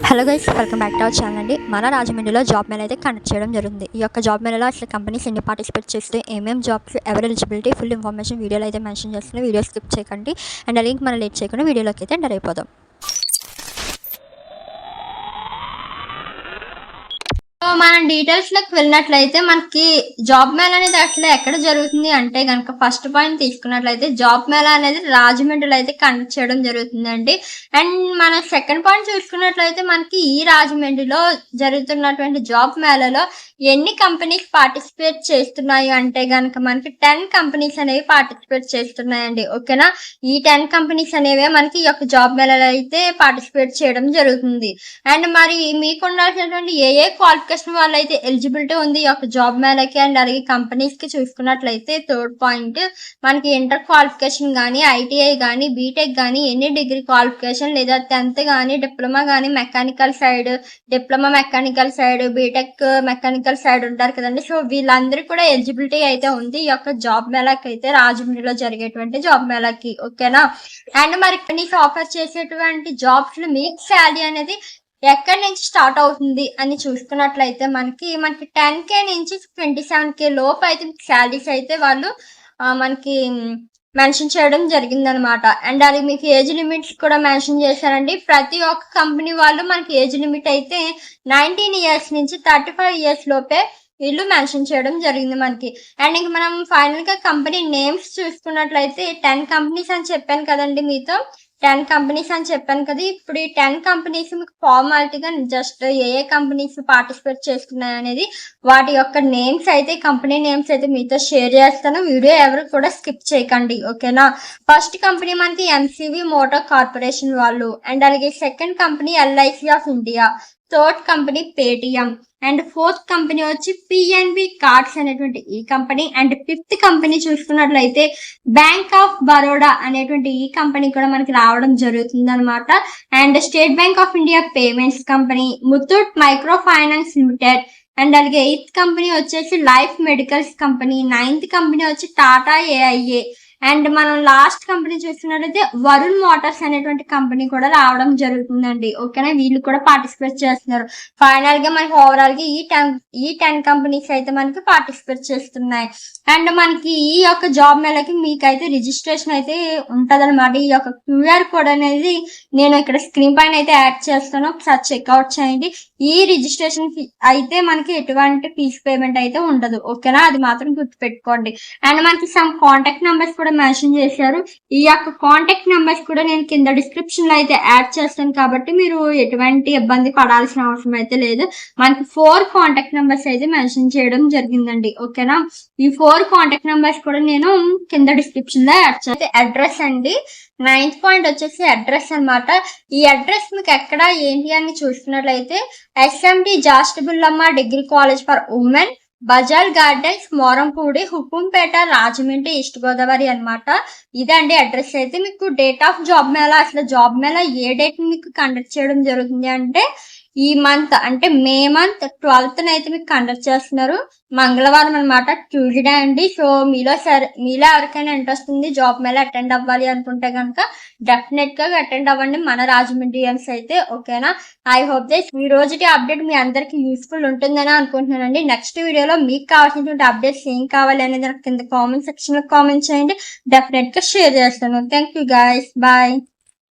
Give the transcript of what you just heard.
Hello guys, welcome back to our channel అండి. మన రాజమండ్రిలో జాబ్ మేళ అయితే కండక్ట్ చేయడం జరిగింది. ఈ యొక్క జాబ్ మేళలో అసలు కంపెనీస్ ఎన్ని పార్టిసిపేట్ చేస్తే ఏమేమి జాబ్స్ ఎవరి ఎలిజిబిలిటీ ఫుల్ ఇన్ఫర్మేషన్ వీడియోలో అయితే మెన్షన్ చేస్తున్నాయి. వీడియో స్కిప్ చేయకండి అండ్ ఆ లింక్ మనం లేట్ చేయకుండా వీడియోలోకి అయితే ఎంటర్ అయిపోదాం. మనం డీటెయిల్స్లోకి వెళ్ళినట్లయితే మనకి జాబ్ మేళ అనేది అట్లా ఎక్కడ జరుగుతుంది అంటే కనుక ఫస్ట్ పాయింట్ తీసుకున్నట్లయితే జాబ్ మేళ అనేది రాజమండ్రిలో అయితే కండక్ట్ చేయడం జరుగుతుందండి. అండ్ మన సెకండ్ పాయింట్ చూసుకున్నట్లయితే మనకి ఈ రాజమండ్రిలో జరుగుతున్నటువంటి జాబ్ మేళలో ఎన్ని కంపెనీస్ పార్టిసిపేట్ చేస్తున్నాయి అంటే కనుక మనకి 10 కంపెనీస్ అనేవి పార్టిసిపేట్ చేస్తున్నాయండి. ఓకేనా, ఈ 10 కంపెనీస్ అనేవి మనకి ఈ యొక్క జాబ్ మేళలో అయితే పార్టిసిపేట్ చేయడం జరుగుతుంది. అండ్ మరి మీకు ఉండాల్సినటువంటి ఏ క్వాలిఫికేషన్ వాళ్ళు అయితే ఎలిజిబిలిటీ ఉంది ఈ యొక్క జాబ్ మేళకి అండ్ అలాగే కంపెనీస్ కి చూసుకున్నట్లయితే థర్డ్ పాయింట్ మనకి ఇంటర్ క్వాలిఫికేషన్ కానీ ఐటీఐ కానీ బీటెక్ కానీ ఎన్ని డిగ్రీ క్వాలిఫికేషన్ లేదా 10th కానీ డిప్లొమా కానీ mechanical side diploma mechanical side BTech mechanical side ఉంటారు కదండి. సో వీళ్ళందరికీ కూడా ఎలిజిబిలిటీ అయితే ఉంది ఈ యొక్క జాబ్ మేళకి అయితే రాజమండ్రిలో జరిగేటువంటి జాబ్ మేళకి. ఓకేనా, అండ్ మరి కంపెనీస్ ఆఫర్ చేసేటువంటి జాబ్స్ లో మీకు శాలరీ అనేది ఎక్కడి నుంచి స్టార్ట్ అవుతుంది అని చూసుకున్నట్లయితే మనకి 10K నుంచి 27K లోపు అయితే శాలరీస్ అయితే వాళ్ళు మనకి మెన్షన్ చేయడం జరిగిందనమాట. అండ్ అది మీకు ఏజ్ లిమిట్స్ కూడా మెన్షన్ చేశారండి. ప్రతి ఒక్క కంపెనీ వాళ్ళు మనకి ఏజ్ లిమిట్ అయితే 19 years నుంచి 35 years లోపే వీళ్ళు మెన్షన్ చేయడం జరిగింది మనకి. అండ్ ఇంక మనం ఫైనల్ గా కంపెనీ నేమ్స్ చూసుకున్నట్లయితే 10 కంపెనీస్ అని చెప్పాను కదండి మీతో, 10 కంపెనీస్ అని చెప్పాను కదా. ఇప్పుడు ఈ 10 కంపెనీస్ మీకు ఫార్మాలిటీగా జస్ట్ ఏ కంపెనీస్ పార్టిసిపేట్ చేస్తున్నాయి అనేది వాటి యొక్క నేమ్స్ అయితే కంపెనీ నేమ్స్ అయితే మీతో షేర్ చేస్తాను. వీడియో ఎవరు కూడా స్కిప్ చేయకండి. ఓకేనా, ఫస్ట్ కంపెనీ మనకి ఎంసీవీ మోటార్ కార్పొరేషన్ వాళ్ళు, అండ్ అలాగే second company LIC of India, third company Paytm, and fourth company వచ్చి పిఎన్బి కార్డ్స్ అనేటువంటి ఈ కంపెనీ, అండ్ ఫిఫ్త్ కంపెనీ చూసుకున్నట్లయితే బ్యాంక్ ఆఫ్ బరోడా అనేటువంటి ఈ కంపెనీ కూడా మనకి రావడం జరుగుతుంది అనమాట. And state bank of India payments company, Muthoot micro finance limited, and అలాగే 8th కంపెనీ వచ్చేసి life medicals company, 9th company వచ్చి టాటా ఏఐఏ, అండ్ మనం లాస్ట్ కంపెనీ చూస్తున్నట్లయితే వరుణ్ మోటార్స్ అనేటువంటి కంపెనీ కూడా రావడం జరుగుతుందండి. ఓకేనా, వీళ్ళు కూడా పార్టిసిపేట్ చేస్తున్నారు. ఫైనల్ గా మనకి ఓవరాల్ గా ఈ 10 కంపెనీస్ అయితే మనకి పార్టిసిపేట్ చేస్తున్నాయి. అండ్ మనకి ఈ యొక్క జాబ్ మేళకి మీకైతే రిజిస్ట్రేషన్ అయితే ఉంటదన్నమాట. ఈ యొక్క QR కోడ్ అనేది నేను ఇక్కడ స్క్రీన్ పైన అయితే యాడ్ చేస్తాను, ఒకసారి చెక్అవుట్ చేయండి. ఈ రిజిస్ట్రేషన్ అయితే మనకి ఎటువంటి ఫీజు పేమెంట్ అయితే ఉండదు. ఓకేనా, అది మాత్రం గుర్తుపెట్టుకోండి. అండ్ మనకి సమ్ కాంటాక్ట్ నెంబర్స్ కూడా మెన్షన్ చేశారు. ఈ యొక్క కాంటాక్ట్ నెంబర్స్ కూడా నేను కింద డిస్క్రిప్షన్ లో అయితే యాడ్ చేస్తాను కాబట్టి మీరు ఎటువంటి ఇబ్బంది పడాల్సిన అవసరం అయితే లేదు. మనకి 4 కాంటాక్ట్ నెంబర్స్ అయితే మెన్షన్ చేయడం జరిగిందండి. ఓకేనా, ఈ 4 కాంటాక్ట్ నెంబర్స్ కూడా నేను కింద డిస్క్రిప్షన్ లో యాడ్ చేస్తాను. అడ్రస్ అండి, 9th పాయింట్ వచ్చేసి అడ్రస్ అనమాట. ఈ అడ్రస్ మీకు ఎక్కడ ఏంటి అని చూసుకున్నట్లయితే SMT Jastibullamma degree college for women, బజాల్ గార్డెన్స్, మోరంపూడి, హుకుంపేట, రాజమండ్రి, ఈస్ట్ గోదావరి అనమాట. ఇదండి అడ్రస్. అయితే మీకు డేట్ ఆఫ్ జాబ్ మేళ, అసలు జాబ్ మేళ ఏ డేట్ మీకు కండక్ట్ చేయడం జరుగుతుంది అంటే ఈ మంత్ అంటే మే మంత్ 12th అయితే మీకు కండక్ట్ చేస్తున్నారు, మంగళవారం అనమాట, ట్యూస్డే అండి. సో మీలో ఎవరికైనా ఇంట్రెస్ట్ ఉంది జాబ్ మేళ అటెండ్ అవ్వాలి అనుకుంటే కనుక డెఫినెట్ గా అటెండ్ అవ్వండి మన రాజమండ్రియన్స్ అయితే. ఓకేనా, ఐ హోప్ దట్ ఈ రోజుకి అప్డేట్ మీ అందరికి యూస్ఫుల్ ఉంటుందని అనుకుంటున్నానండి. నెక్స్ట్ వీడియోలో మీకు కావాల్సినటువంటి అప్డేట్స్ ఏం కావాలి అనేది నాకు కింద కామెంట్ సెక్షన్ లో కామెంట్ చేయండి, డెఫినెట్ గా షేర్ చేస్తాను. Thank you guys, bye.